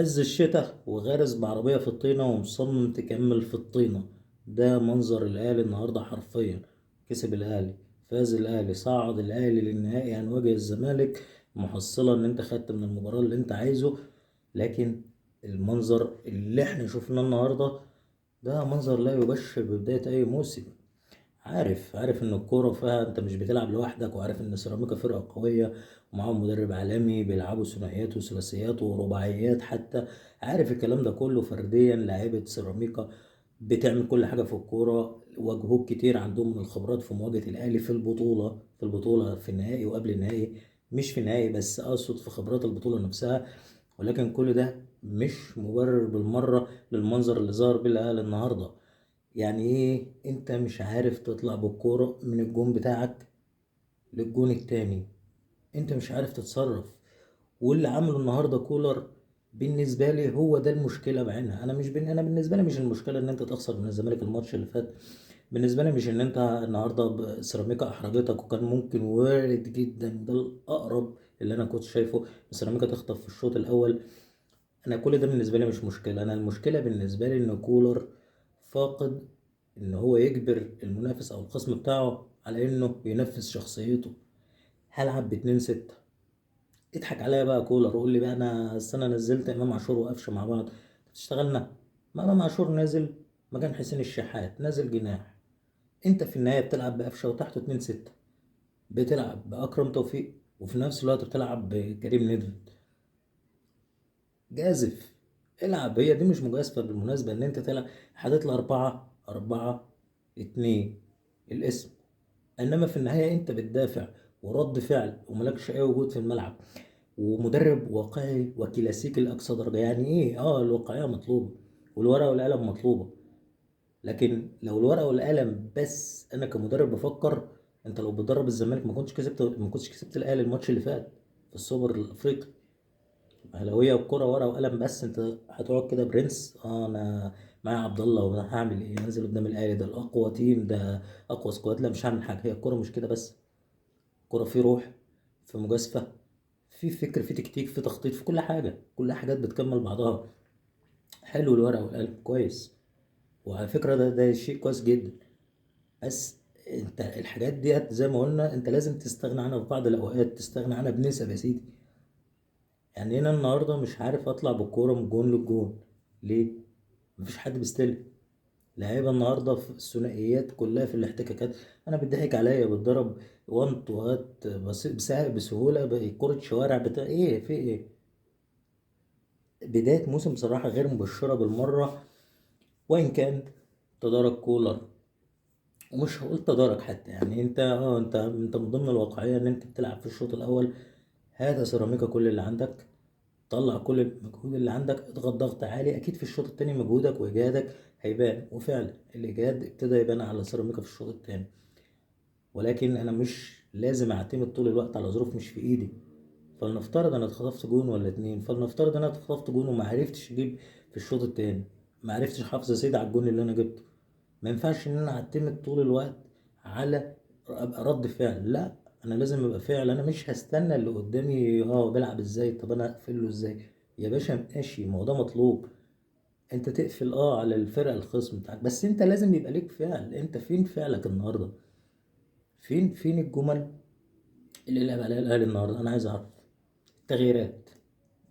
عز الشتاء وغارز بعربية في الطينة ومصمم تكمل في الطينة. ده منظر الأهلي النهاردة حرفيا. كسب الأهلي، فاز الأهلي، صعد الأهلي للنهائي هنواجه الزمالك، محصلة إن أنت خدت من المباراة اللي أنت عايزه. لكن المنظر اللي احنا شفناه النهاردة ده منظر لا يبشر ببداية أي موسم. عارف ان الكوره فيها انت مش بتلعب لوحدك، وعارف ان سيراميكا فرقه قويه ومعاهم مدرب عالمي بيلعبوا ثنائيات وثلاثيات ورباعيات حتى. عارف الكلام ده كله فرديا لعيبه سيراميكا بتعمل كل حاجه في الكوره، واجهوك كتير عندهم من الخبرات في مواجهه الاهلي في البطوله في النهائي وقبل النهائي. مش في النهائي بس، اقصد في خبرات البطوله نفسها. ولكن كل ده مش مبرر بالمره للمنظر اللي ظهر بيه الاهلي النهارده. يعني ايه انت مش عارف تطلع بالكورة من الجون بتاعك للجون التاني؟ انت مش عارف تتصرف. واللي عمله النهارده كولر بالنسبة لي هو ده المشكلة بعينها. انا بالنسبة لي مش المشكلة ان انت تخسر من الزمالك الماتش اللي فات. بالنسبة لي مش ان انت النهارده سيراميكا احرجتك، وكان ممكن وارد جدا ده الاقرب اللي انا كنت شايفه سيراميكا تخطف في الشوط الاول. انا كل ده بالنسبه لي مش مشكله. انا المشكله بالنسبه لي ان كولر فاقد ان هو يجبر المنافس او الخصم بتاعه على انه ينفذ شخصيته. هلعب باتنين ستة. اضحك عليا بقى كولر، قول لي بقى انا السنه نزلت امام عاشور وقفشه مع بعض تشتغلنا. ما امام عاشور نازل مكان حسين الشحات، نازل جناح. انت في النهايه بتلعب بقفشه وتحته اتنين ستة، بتلعب باكرم توفيق وفي نفس الوقت بتلعب بكريم ندفد. جازف. العب، هي دي مش مجازفة بالمناسبة ان انت تلعب. هتطلع 4-4-2 الاسم. انما في النهاية انت بتدافع ورد فعل وملكش اي وجود في الملعب، ومدرب واقعي وكلاسيكي لاقصى درجة. يعني ايه؟ الواقعية مطلوبة والورقة والقلم مطلوبة. لكن لو الورقة والقلم بس، انا كمدرب بفكر. انت لو بتدرب الزمالك ما كنتش كسبت الاهلي الماتش اللي فات في السوبر الافريقي. لو هي الكرة ورقة وقلم بس، انت هتقعد كده برنس. انا معايا عبد الله وانا هعمل ايه؟ انزل قدام الاهلي ده الاقوى تيم، ده اقوى سكواد. لا، مش هعمل حاجة. هي الكرة مش كده بس. الكرة في روح، في مجازفة، في فكر، في تكتيك، في تخطيط، في كل حاجة. كل حاجات بتكمل بعضها. حلو الورقة والقلم كويس، وعلى فكرة ده شيء كويس جدا. بس انت الحاجات ديت زي ما قلنا انت لازم تستغنى عنها في بعض الاوقات، تستغنى عنها بنسب يا سيدي. يعني انا النهارده مش عارف اطلع بالكوره من جون للجون. ليه؟ مفيش حد بيستلم. لعيبه النهارده في الثنائيات كلها في الاحتكاكات. انا بيضحك عليا بتضرب وان تو هات بسهوله كره شوارع بتاع ايه في ايه. بدايه موسم بصراحه غير مبشره بالمره. وان كان تدارك كولر، ومش هقول تدارك حتى، يعني انت من ضمن الواقعيه ان انت بتلعب في الشوط الاول. هذا سيراميكا كل اللي عندك، طلع كل المجهود اللي عندك، اضغط ضغط عالي. اكيد في الشوط التاني مجهودك واجهادك هيبان، وفعلا الاجهاد ابتدى يبان على سيراميكا في الشوط التاني. ولكن انا مش لازم اعتمد طول الوقت على ظروف مش في ايدي. فلنفترض انا اتخطفت جون ولا اتنين، فلنفترض انا اتخطفت جون وما عرفتش اجيب في الشوط التاني، ما عرفتش احافظ يا سيدي على الجون اللي انا جبته. ما ينفعش ان انا اعتمد طول الوقت على ابقى رد فعل. لا، انا لازم ابقى فعل. انا مش هستنى اللي قدامي بيلعب ازاي، طب انا اقفل له ازاي؟ يا باشا ماشي، ما هو ده مطلوب. انت تقفل على الفرق الخصم بتاعك، بس انت لازم يبقى ليك فعل. انت فين فعلك النهارده؟ فين الجمل اللي لعب عليها الاهلي النهارده؟ انا عايز اعرف. تغييرات،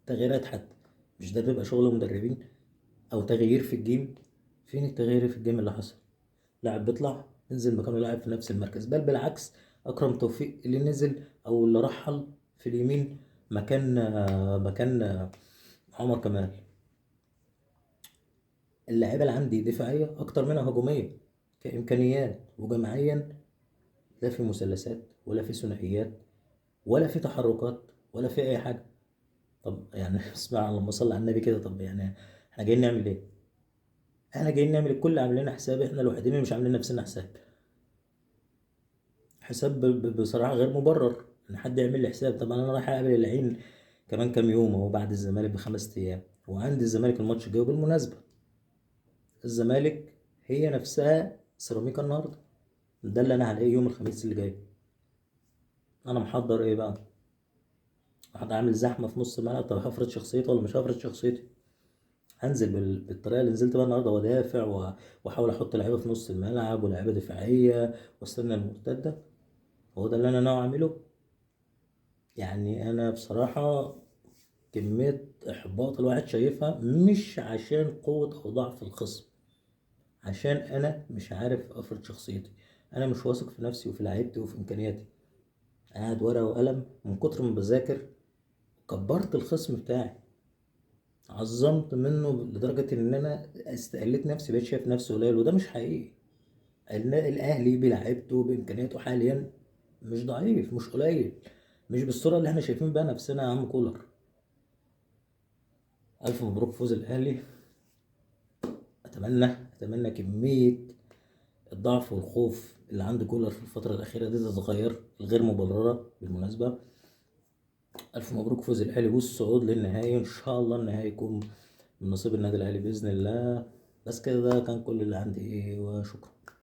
تغييرات حتى. مش ده بيبقى شغل مدربين؟ او تغيير في الجيم. فين التغيير في الجيم اللي حصل؟ لاعب بيطلع ينزل مكانه لاعب في نفس المركز، بل بالعكس. اكرم توفيق اللي نزل او اللي رحل في اليمين مكان عمر كمال. اللاعيبه اللي عندي دفاعيه اكتر منها هجوميه، كامكانيات وجماعيا. لا في مثلثات ولا في ثنائيات ولا في تحركات ولا في اي حاجه. طب يعني اسمع، اللهم صل على النبي كده. طب يعني احنا جايين نعمل ايه؟ احنا جايين نعمل الكل عاملين حساب، احنا الوحيدين اللي مش عاملين نفسنا حساب. حساب بصراحة غير مبرر إن حد يعمل لي حساب. طبعا أنا رايح أقابل العين كمان كام يوم أهو بعد الزمالك بخمس أيام، وعندي الزمالك الماتش الجاي. بالمناسبة الزمالك هي نفسها سيراميكا النهاردة. ده اللي أنا هلاقيه يوم الخميس اللي جاي. أنا محضر إيه بقى؟ هقعد أعمل زحمة في نص الملعب؟ طب هفرض شخصيتي ولا مش هفرض شخصيتي؟ هنزل بالطريقه اللي نزلت بقى النهارده، وادافع واحاول احط لعيبه في نص الملعب ولاعيبه دفاعيه واستنى المرتده. هو ده اللي انا ناوي اعمله. يعني انا بصراحه كميه احباط الواحد شايفها مش عشان قوه او ضعف الخصم، عشان انا مش عارف افرض شخصيتي. انا مش واثق في نفسي وفي لعيبتي وفي امكانياتي. قاعد ورقه وقلم من كتر ما بذاكر، كبرت الخصم بتاعي، عظمت منه لدرجة إن أنا استقلت نفسي، بقيت شايف نفسي قليل، وده مش حقيقي. الأهلي بلعبته بإمكانياته حاليا مش ضعيف، مش قليل، مش بالصورة اللي احنا شايفين بقى نفسنا يا عم كولر. ألف مبروك فوز الأهلي. أتمنى كمية الضعف والخوف اللي عند كولر في الفترة الأخيرة دي تتغير، الغير مبررة بالمناسبة. ألف مبروك فوز الأهلي والصعود للنهائي، وإن شاء الله النهائي يكون من نصيب النادي الأهلي بإذن الله. بس كده، ده كان كل اللي عندي، وشكرا.